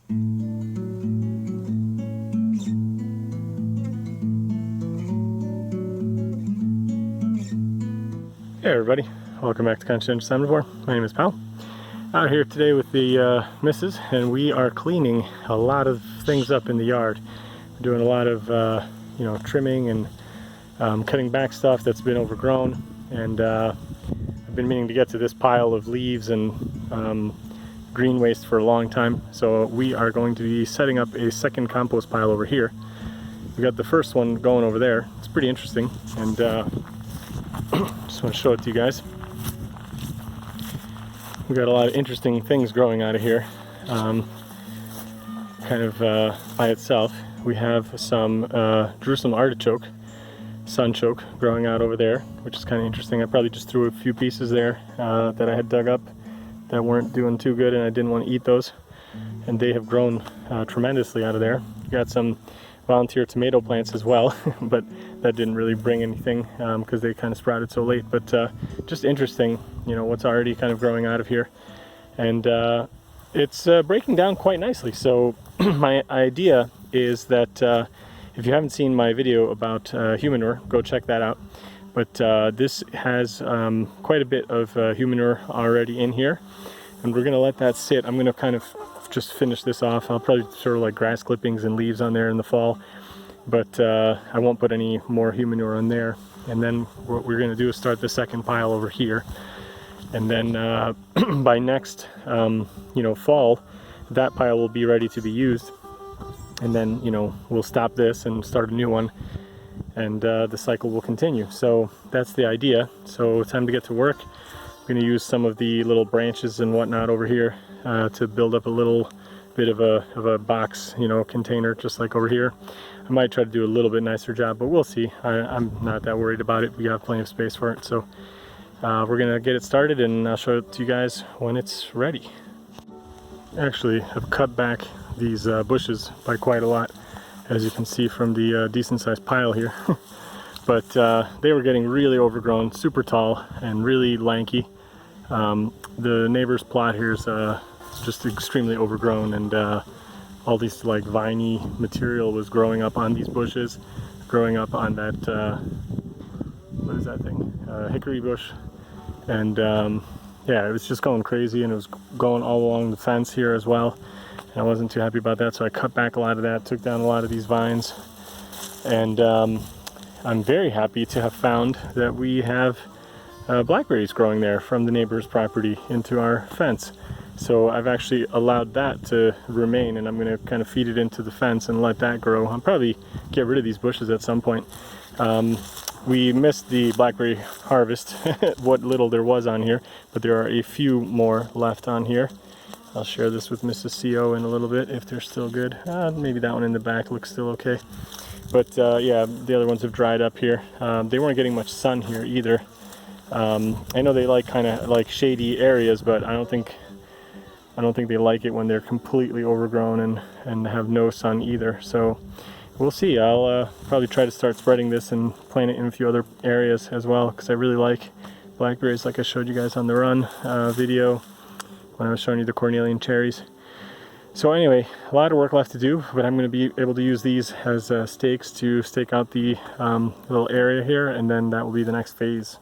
Hey everybody, welcome back to Conscientious Omnivore. My name is Pal. Out here today with the missus, and we are cleaning a lot of things up in the yard. We're doing a lot of trimming and cutting back stuff that's been overgrown, and I've been meaning to get to this pile of leaves and green waste for a long time. So we are going to be setting up a second compost pile over here. We got the first one going over there. It's pretty interesting, and just want to show it to you guys. We got a lot of interesting things growing out of here, kind of by itself. We have some Jerusalem artichoke, sunchoke, growing out over there, which is kind of interesting. I probably just threw a few pieces there that I had dug up that weren't doing too good, and I didn't want to eat those. And they have grown tremendously out of there. We got some volunteer tomato plants as well, but that didn't really bring anything because they kind of sprouted so late. But just interesting, what's already kind of growing out of here, and it's breaking down quite nicely. So my idea is that if you haven't seen my video about human manure, go check that out. But this has quite a bit of human manure already in here, and we're gonna let that sit. I'm gonna kind of just finish this off. I'll probably sort of like grass clippings and leaves on there in the fall, but I won't put any more human manure on there. And then what we're going to do is start the second pile over here, and then by next fall, that pile will be ready to be used, and then we'll stop this and start a new one, and the cycle will continue. So that's the idea. So it's time to get to work. I'm going to use some of the little branches and whatnot over here to build up a little bit of a box, container, just like over here. I might try to do a little bit nicer job, but we'll see. I'm not that worried about it. We have plenty of space for it. So we're gonna get it started, and I'll show it to you guys when it's ready. Actually, I've cut back these bushes by quite a lot, as you can see from the decent sized pile here. But they were getting really overgrown, super tall and really lanky. The neighbor's plot here is just extremely overgrown, and all these like viney material was growing up on these bushes, growing up on that what is that thing, hickory bush, and yeah, it was just going crazy, and it was going all along the fence here as well, and I wasn't too happy about that. So I cut back a lot of that, took down a lot of these vines, and I'm very happy to have found that we have blackberries growing there from the neighbor's property into our fence. So I've actually allowed that to remain, and I'm going to kind of feed it into the fence and let that grow. I'll probably get rid of these bushes at some point. We missed the blackberry harvest, what little there was on here, but there are a few more left on here. I'll share this with Mrs. CO in a little bit if they're still good. Maybe that one in the back looks still okay. But yeah, the other ones have dried up here. They weren't getting much sun here either. I know they like kind of like shady areas, but I don't think they like it when they're completely overgrown and have no sun either. So we'll see. I'll probably try to start spreading this and plant it in a few other areas as well, because I really like blackberries, like I showed you guys on the run video when I was showing you the Cornelian cherries. So anyway, a lot of work left to do, but I'm going to be able to use these as stakes to stake out the little area here, and then that will be the next phase.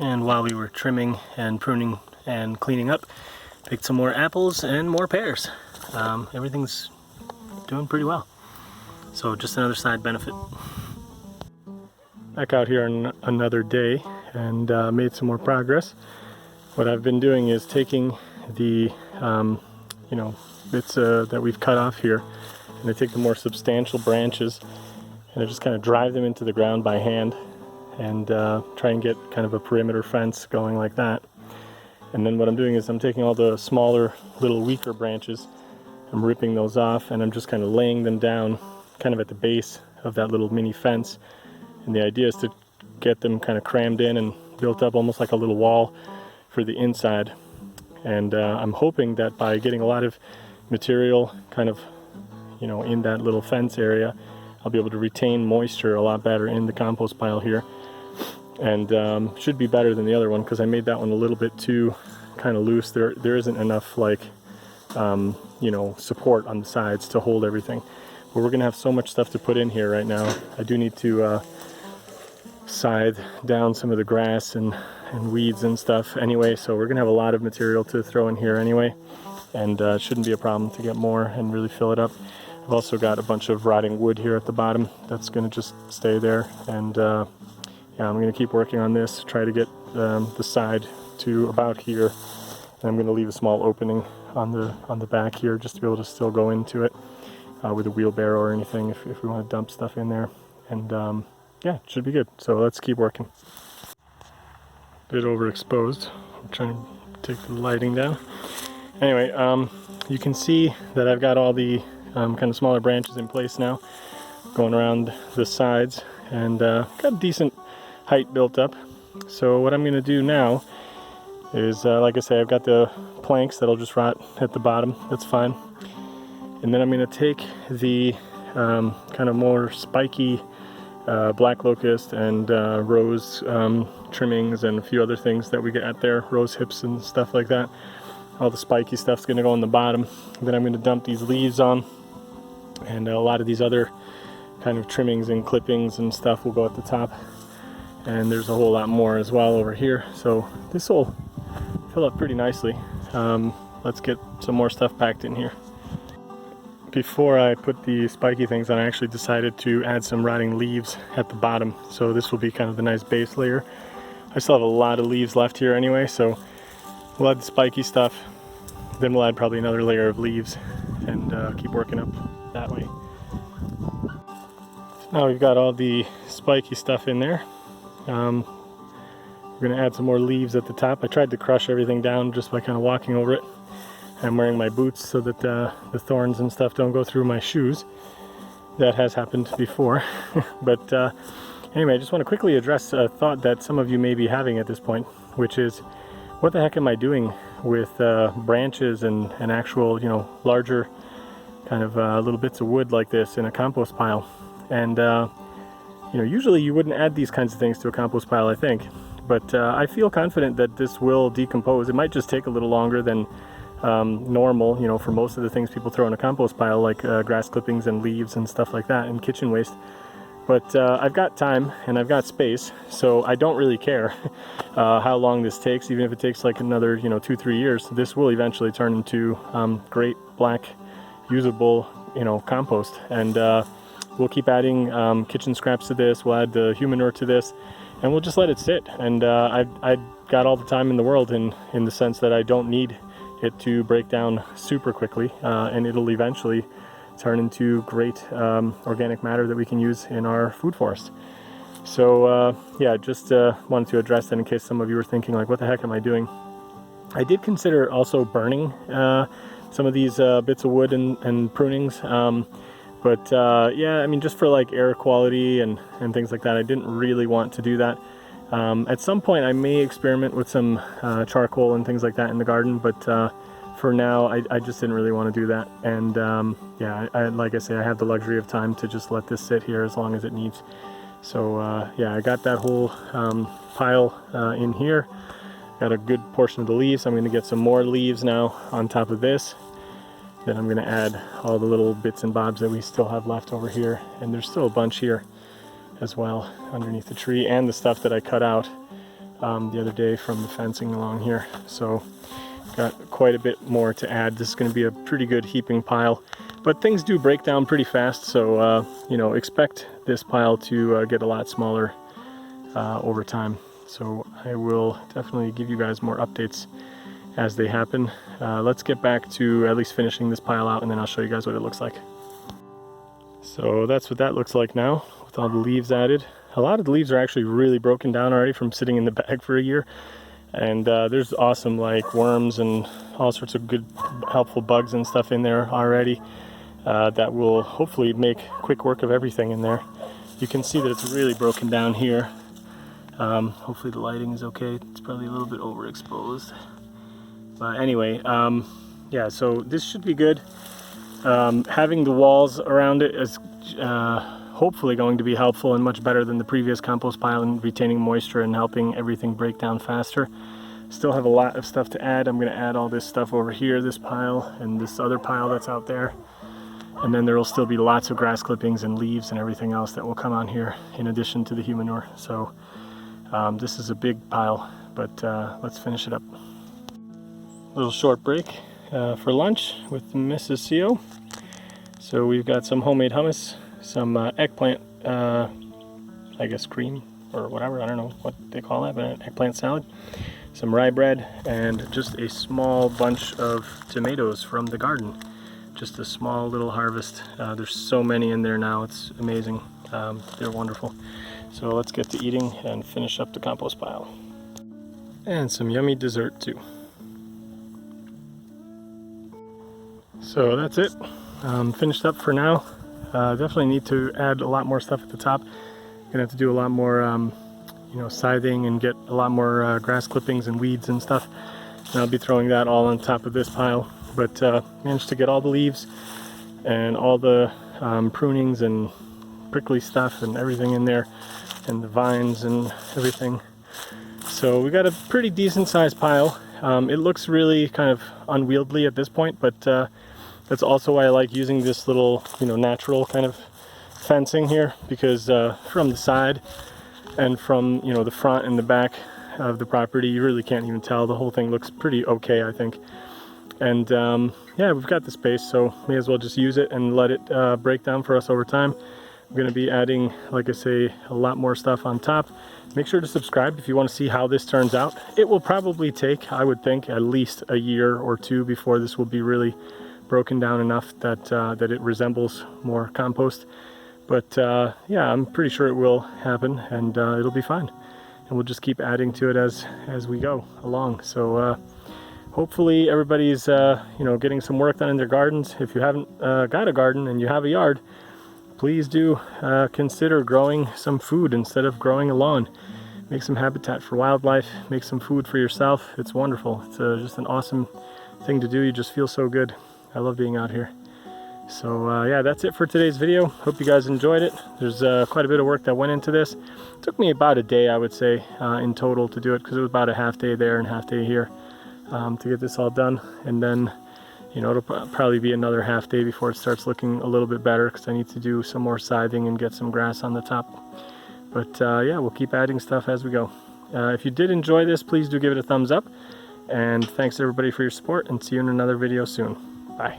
And while we were trimming and pruning and cleaning up, picked some more apples and more pears. Everything's doing pretty well. So just another side benefit. Back out here on another day, and made some more progress. What I've been doing is taking the bits that we've cut off here, and I take the more substantial branches and I just kind of drive them into the ground by hand, and try and get kind of a perimeter fence going like that. And then what I'm doing is I'm taking all the smaller, little weaker branches, I'm ripping those off, and I'm just kind of laying them down kind of at the base of that little mini fence. And the idea is to get them kind of crammed in and built up almost like a little wall for the inside. And I'm hoping that by getting a lot of material kind of in that little fence area, I'll be able to retain moisture a lot better in the compost pile here. And should be better than the other one, because I made that one a little bit too kind of loose. There isn't enough like you know, support on the sides to hold everything. But we're gonna have so much stuff to put in here right now. I do need to scythe down some of the grass and weeds and stuff anyway, so we're gonna have a lot of material to throw in here anyway, and it shouldn't be a problem to get more and really fill it up. I've also got a bunch of rotting wood here at the bottom that's gonna just stay there, and yeah, I'm gonna keep working on this, try to get the side to about here, and I'm gonna leave a small opening on the back here just to be able to still go into it with a wheelbarrow or anything if we want to dump stuff in there, and yeah, it should be good. So let's keep working. Bit overexposed. I'm trying to take the lighting down. Anyway, you can see that I've got all the kind of smaller branches in place now, going around the sides, and got a decent height built up. So what I'm going to do now is, like I say, I've got the planks that'll just rot at the bottom. That's fine. And then I'm going to take the kind of more spiky black locust and rose trimmings and a few other things that we get there, rose hips and stuff like that. All the spiky stuff's going to go on the bottom. Then I'm going to dump these leaves on, and a lot of these other kind of trimmings and clippings and stuff will go at the top. And there's a whole lot more as well over here, so this will fill up pretty nicely. Let's get some more stuff packed in here. Before I put the spiky things on, I actually decided to add some rotting leaves at the bottom, so this will be kind of the nice base layer. I still have a lot of leaves left here anyway, so we'll add the spiky stuff, then we'll add probably another layer of leaves, and keep working up that way. So now we've got all the spiky stuff in there. We're going to add some more leaves at the top. I tried to crush everything down just by kind of walking over it. I'm wearing my boots so that the thorns and stuff don't go through my shoes. That has happened before. But anyway, I just want to quickly address a thought that some of you may be having at this point, which is, what the heck am I doing with branches and actual, you know, larger kind of little bits of wood like this in a compost pile? And you know, usually you wouldn't add these kinds of things to a compost pile, I think, but I feel confident that this will decompose. It might just take a little longer than normal, you know, for most of the things people throw in a compost pile, like grass clippings and leaves and stuff like that, and kitchen waste. But I've got time and I've got space, so I don't really care how long this takes. Even if it takes like another, you know, 2-3 years, this will eventually turn into great black usable, you know, compost. And we'll keep adding kitchen scraps to this, we'll add the human manure to this, and we'll just let it sit. And I've got all the time in the world in the sense that I don't need it to break down super quickly, and it'll eventually turn into great organic matter that we can use in our food forest. So yeah, just wanted to address that in case some of you were thinking like, what the heck am I doing? I did consider also burning some of these bits of wood and prunings, but yeah, I mean, just for like air quality and things like that, I didn't really want to do that. At some point I may experiment with some charcoal and things like that in the garden, but for now I just didn't really want to do that. And yeah, like I say, I have the luxury of time to just let this sit here as long as it needs. So yeah, I got that whole pile in here. Got a good portion of the leaves. I'm going to get some more leaves now on top of this. Then I'm going to add all the little bits and bobs that we still have left over here, and there's still a bunch here as well underneath the tree, and the stuff that I cut out the other day from the fencing along here. So got quite a bit more to add. This is going to be a pretty good heaping pile, but things do break down pretty fast, so you know, expect this pile to get a lot smaller over time. So I will definitely give you guys more updates as they happen. Let's get back to at least finishing this pile out, and then I'll show you guys what it looks like. So that's what that looks like now, with all the leaves added. A lot of the leaves are actually really broken down already from sitting in the bag for a year. And there's awesome like worms and all sorts of good helpful bugs and stuff in there already that will hopefully make quick work of everything in there. You can see that it's really broken down here. Hopefully the lighting is okay. It's probably a little bit overexposed. But anyway, yeah, so this should be good. Having the walls around it is hopefully going to be helpful and much better than the previous compost pile in retaining moisture and helping everything break down faster. Still have a lot of stuff to add. I'm going to add all this stuff over here, this pile and this other pile that's out there. And then there will still be lots of grass clippings and leaves and everything else that will come on here in addition to the human manure. So this is a big pile, but let's finish it up. Little short break for lunch with Mrs. CO. So we've got some homemade hummus, some eggplant, I guess cream or whatever, I don't know what they call that, but an eggplant salad, some rye bread, and just a small bunch of tomatoes from the garden. Just a small little harvest. There's so many in there now, it's amazing. They're wonderful. So let's get to eating and finish up the compost pile. And some yummy dessert too. So that's it. Finished up for now. Definitely need to add a lot more stuff at the top. Gonna have to do a lot more you know, scything and get a lot more grass clippings and weeds and stuff. And I'll be throwing that all on top of this pile. But managed to get all the leaves and all the prunings and prickly stuff and everything in there, and the vines and everything. So we got a pretty decent sized pile. It looks really kind of unwieldy at this point, but that's also why I like using this little, you know, natural kind of fencing here, because from the side and from, you know, the front and the back of the property, you really can't even tell. The whole thing looks pretty okay, I think. And yeah, we've got the space, so may as well just use it and let it break down for us over time. I'm going to be adding, like I say, a lot more stuff on top. Make sure to subscribe if you want to see how this turns out. It will probably take, I would think, at least a year or two before this will be really broken down enough that that it resembles more compost. But yeah, I'm pretty sure it will happen, and it'll be fine. And we'll just keep adding to it as we go along. So hopefully everybody's you know, getting some work done in their gardens. If you haven't got a garden and you have a yard, please do consider growing some food instead of growing a lawn. Make some habitat for wildlife, make some food for yourself. It's wonderful. It's just an awesome thing to do. You just feel so good. I love being out here. So yeah, that's it for today's video. Hope you guys enjoyed it. There's quite a bit of work that went into this. It took me about a day, I would say, in total to do it, because it was about a half day there and half day here to get this all done. And then, you know, it'll probably be another half day before it starts looking a little bit better, because I need to do some more scything and get some grass on the top. But yeah, we'll keep adding stuff as we go. If you did enjoy this, please do give it a thumbs up. And thanks everybody for your support, and see you in another video soon. Bye.